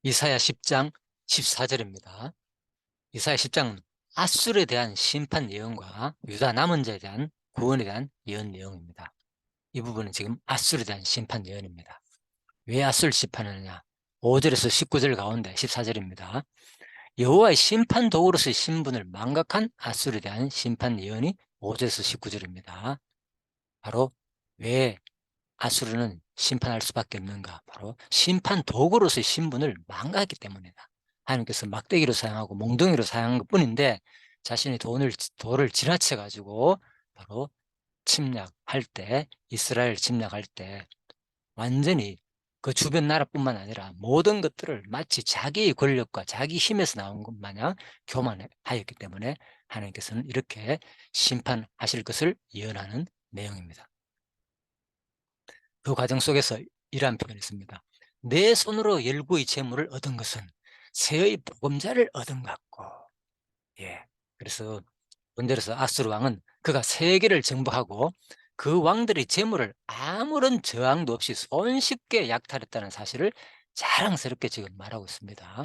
이사야 10장 14절입니다. 이사야 10장은 아술에 대한 심판 예언과 유다 남은 자에 대한 구원에 대한 예언 내용입니다. 이 부분은 지금 아술에 대한 심판 예언입니다. 왜 아술 심판하느냐? 5절에서 19절 가운데 14절입니다. 여호와의 심판 도구로서의 신분을 망각한 아술에 대한 심판 예언이 5절에서 19절입니다. 바로 왜 아수르는 심판할 수밖에 없는가? 바로 심판 도구로서의 신분을 망각했기 때문이다. 하나님께서 막대기로 사용하고 몽둥이로 사용한 것 뿐인데 자신의 돌을 지나쳐 가지고 바로 침략할 때, 이스라엘 침략할 때 완전히 그 주변 나라뿐만 아니라 모든 것들을 마치 자기의 권력과 자기 힘에서 나온 것 마냥 교만하였기 때문에 하나님께서는 이렇게 심판하실 것을 예언하는 내용입니다. 그 과정 속에서 이러한 표현이 있습니다. 내 손으로 열구의 재물을 얻은 것은 새의 보금자를 얻은 것 같고, 예. 그래서 본절에서 아수르 왕은 그가 세계를 정복하고 그 왕들의 재물을 아무런 저항도 없이 손쉽게 약탈했다는 사실을 자랑스럽게 지금 말하고 있습니다.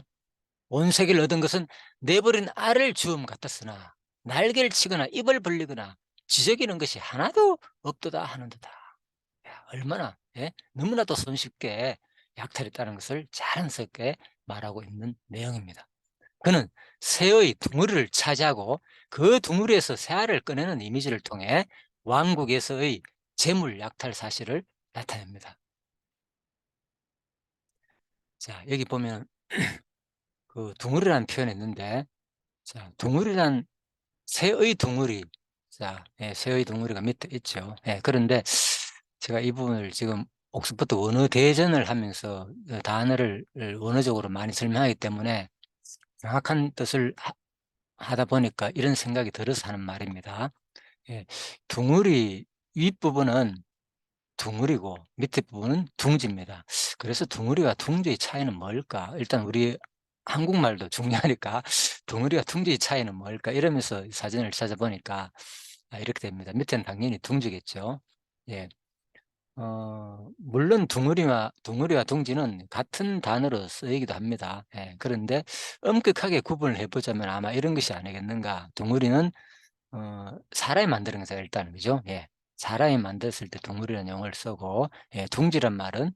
온 세계를 얻은 것은 내버린 알을 주움 같았으나 날개를 치거나 입을 벌리거나 지저귀는 것이 하나도 없도다 하는도다. 야, 얼마나 너무나도 손쉽게 약탈했다는 것을 자랑스럽게 말하고 있는 내용입니다. 그는 새의 둥우리를 차지하고 그 둥우리에서 새알을 꺼내는 이미지를 통해 왕국에서의 재물 약탈 사실을 나타냅니다. 자, 여기 보면 그 둥우리라는 표현이 있는데, 자, 둥우리란 새의 둥우리, 자, 새의 둥우리가 밑에 있죠. 그런데 제가 이 부분을 지금 옥스퍼드 원어 대전을 하면서 단어를 원어적으로 많이 설명하기 때문에 정확한 뜻을 하다 보니까 이런 생각이 들어서 하는 말입니다. 둥우리 윗부분은 둥우리고 밑에 부분은 둥지입니다. 그래서 둥우리와 둥지의 차이는 뭘까? 일단 우리 한국말도 중요하니까 둥우리와 둥지의 차이는 뭘까? 이러면서 사전을 찾아보니까 이렇게 됩니다. 밑에는 당연히 둥지겠죠. 예. 물론 둥우리와 둥지는 같은 단어로 쓰이기도 합니다. 그런데 엄격하게 구분을 해보자면 아마 이런 것이 아니겠는가. 둥우리는 사람이 만드는 거죠, 일단은. 그죠? 사람이 만들었을 때 둥우리라는 용어를 쓰고, 둥지란 말은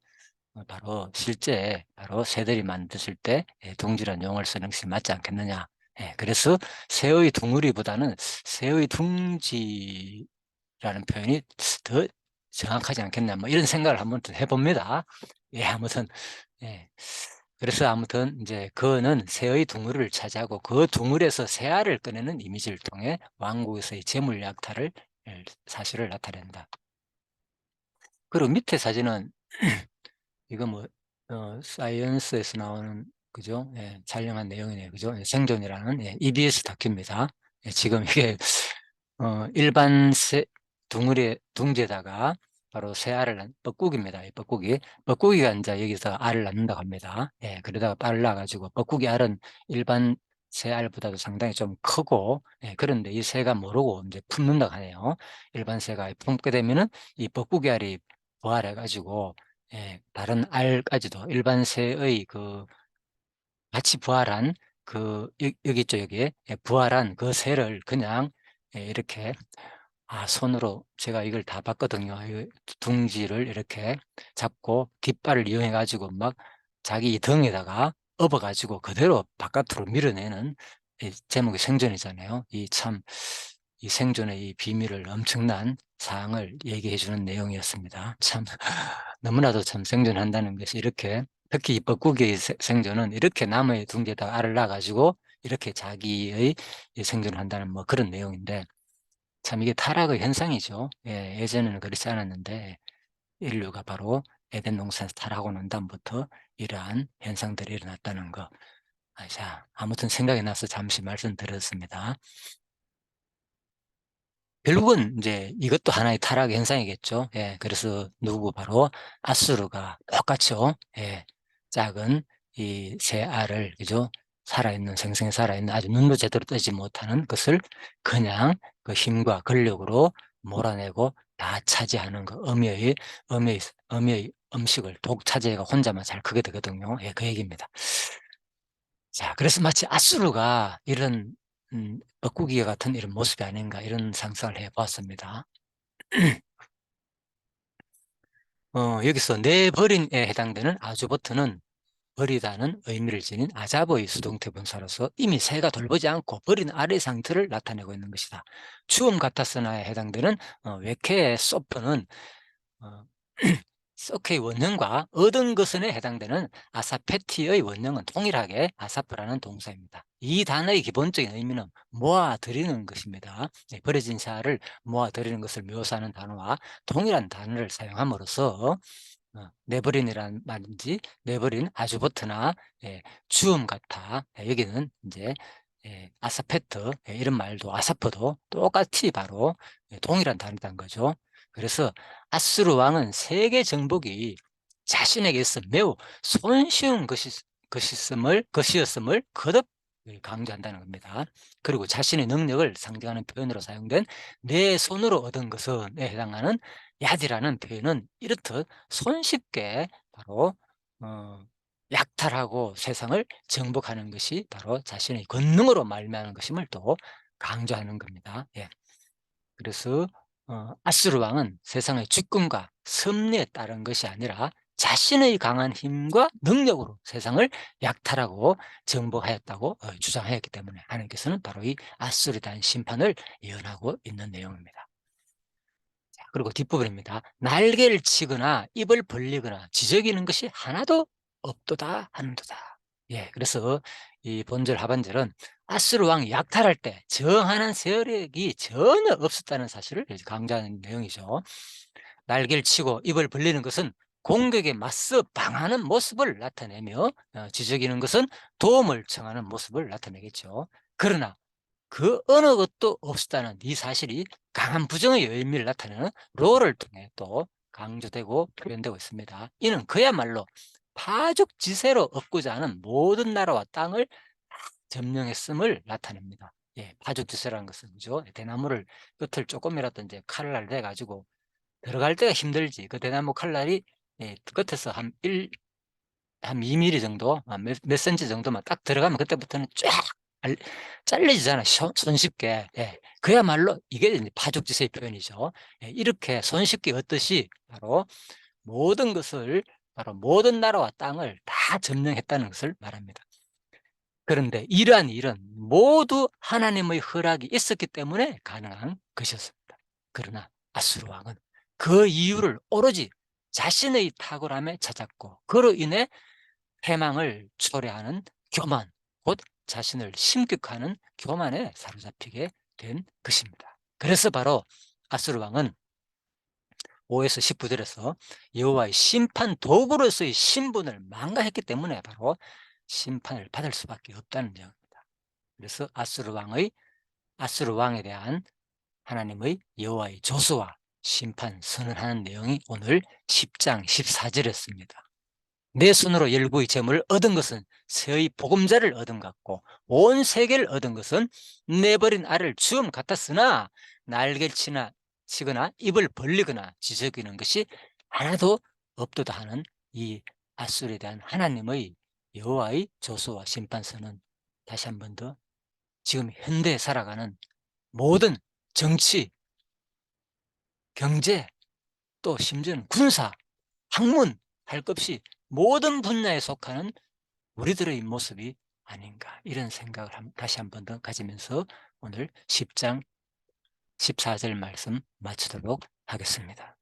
바로 실제 바로 새들이 만드실 때 둥지라는 용어를 쓰는 것이 맞지 않겠느냐. 그래서 새의 둥우리보다는 새의 둥지라는 표현이 더 정확하지 않겠나, 뭐 이런 생각을 한번 해봅니다. 아무튼, 예. 그래서 아무튼 이제 그는 새의 둥우리를 차지하고 그 둥우리에서 새알을 꺼내는 이미지를 통해 왕국에서의 재물 약탈을 사실을 나타낸다. 그리고 밑에 사진은 이거 뭐 사이언스에서 나오는 그죠? 촬영한 내용이네요. 그죠? 생존이라는 EBS 다큐입니다. 지금 이게 일반 둥지에다가 바로 새 알을 뻐꾸기입니다. 이 뻐꾸기가 이제 여기서 알을 낳는다고 합니다. 그러다가 알을 낳아가지고 뻐꾸기 알은 일반 새 알보다도 상당히 좀 크고, 그런데 이 새가 모르고 이제 품는다고 하네요. 일반 새가 품게 되면은 이 뻐꾸기 알이 부활해가지고 다른 알까지도 일반 새의 그 같이 부활한 그 여기 있죠, 여기에 부활한 그 새를 그냥 이렇게 손으로 제가 이걸 다 봤거든요. 이 둥지를 이렇게 잡고 깃발을 이용해 가지고 막 자기 등에다가 업어 가지고 그대로 바깥으로 밀어내는, 제목이 생존이잖아요. 이 생존의 이 비밀을, 엄청난 사항을 얘기해 주는 내용이었습니다. 참 너무나도 참 생존한다는 것이 이렇게, 특히 이 뻐꾸기의 생존은 이렇게 나무의 둥지에다가 알을 낳아 가지고 이렇게 자기의 생존을 한다는 뭐 그런 내용인데, 참 이게 타락의 현상이죠. 예전에는 그렇지 않았는데 인류가 바로 에덴 동산에서 타락하고 난 다음부터 이러한 현상들이 일어났다는 거. 자, 아무튼 생각이 나서 잠시 말씀드렸습니다. 결국은 이제 이것도 하나의 타락 현상이겠죠. 그래서 누구 바로 아수르가 똑같죠. 작은 이 새 알을, 그죠? 생생히 살아있는 아주 눈도 제대로 뜨지 못하는 것을 그냥 그 힘과 근력으로 몰아내고 다 차지하는 거. 어미의 음식을 독차지해가 혼자만 잘 크게 되거든요. 예, 그 얘기입니다. 자, 그래서 마치 아수르가 이런 뻐꾸기 같은 이런 모습이 아닌가 이런 상상을 해봤습니다. 여기서 내버린에 해당되는 아주버트는 버리다는 의미를 지닌 아자버의 수동태 분사로서 이미 새가 돌보지 않고 버린 아래 상태를 나타내고 있는 것이다. 추움 같았으나에 해당되는 웨케의 소프는 서크의 원형과 얻은 것은에 해당되는 아사페티의 원형은 동일하게 아사프라는 동사입니다. 이 단어의 기본적인 의미는 모아들이는 것입니다. 버려진 샤를 모아들이는 것을 묘사하는 단어와 동일한 단어를 사용함으로써 내버린이라는 말인지 내버린 아주버트나 주음 같아 여기는 이제 아사페트 이런 말도 아사프도 똑같이 바로 동일한 단어라는 거죠. 그래서 아수르 왕은 세계 정복이 자신에게 있어 매우 손쉬운 것이었음을 거듭 강조한다는 겁니다. 그리고 자신의 능력을 상징하는 표현으로 사용된 내 손으로 얻은 것에 해당하는 야디라는 표현은 이렇듯 손쉽게 바로 약탈하고 세상을 정복하는 것이 바로 자신의 권능으로 말미암은 것임을 또 강조하는 겁니다. 예. 그래서 아수르 왕은 세상의 주권과 섭리에 따른 것이 아니라 자신의 강한 힘과 능력으로 세상을 약탈하고 정복하였다고 주장하였기 때문에 하나님께서는 바로 이 아수르에 대한 심판을 예언하고 있는 내용입니다. 그리고 뒷부분입니다. 날개를 치거나 입을 벌리거나 지저귀는 것이 하나도 없도다 하는도다. 예, 그래서 이 본절 하반절은 아수르 왕이 약탈할 때 정하는 세력이 전혀 없었다는 사실을 강조하는 내용이죠. 날개를 치고 입을 벌리는 것은 공격에 맞서 방하는 모습을 나타내며 지저귀는 것은 도움을 청하는 모습을 나타내겠죠. 그러나 그 어느 것도 없었다는 이 사실이 강한 부정의 의미를 나타내는 롤을 통해 또 강조되고 표현되고 있습니다. 이는 그야말로 파죽지세로 얻고자 하는 모든 나라와 땅을 점령했음을 나타냅니다. 예, 파죽지세라는 것은 그죠? 대나무를 끝을 조금이라도 이제 칼날 내 가지고 들어갈 때가 힘들지. 그 대나무 칼날이 끝에서 한 2mm 정도, 몇 센치 정도만 딱 들어가면 그때부터는 쫙 잘려지잖아, 손쉽게. 예. 그야말로 이게 이제 파죽지세의 표현이죠. 예. 이렇게 손쉽게 얻듯이 바로 모든 것을, 바로 모든 나라와 땅을 다 점령했다는 것을 말합니다. 그런데 이러한 일은 모두 하나님의 허락이 있었기 때문에 가능한 것이었습니다. 그러나 아수르 왕은 그 이유를 오로지 자신의 탁월함에 찾았고, 그로 인해 패망을 초래하는 교만, 곧 자신을 심격하는 교만에 사로잡히게 된 것입니다. 그래서 바로 아수르 왕은 5에서 19절에서 여호와의 심판 도구로서의 신분을 망가했기 때문에 바로 심판을 받을 수밖에 없다는 내용입니다. 그래서 아수르 왕에 대한 하나님의 여호와의 조서와 심판 선언하는 내용이 오늘 10장 14절이었습니다. 내 손으로 열국의 재물을 얻은 것은 새의 보금자를 얻은 것 같고 온 세계를 얻은 것은 내버린 알을 주음 같았으나 날개를 치거나 입을 벌리거나 지저귀는 것이 하나도 없도다 하는 이 아수르에 대한 하나님의 여호와의 조소와 심판서는 다시 한 번 더 지금 현대에 살아가는 모든 정치, 경제, 또 심지어는 군사, 학문 할 것 없이 모든 분야에 속하는 우리들의 모습이 아닌가 이런 생각을 다시 한 번 더 가지면서 오늘 10장 14절 말씀 마치도록 하겠습니다.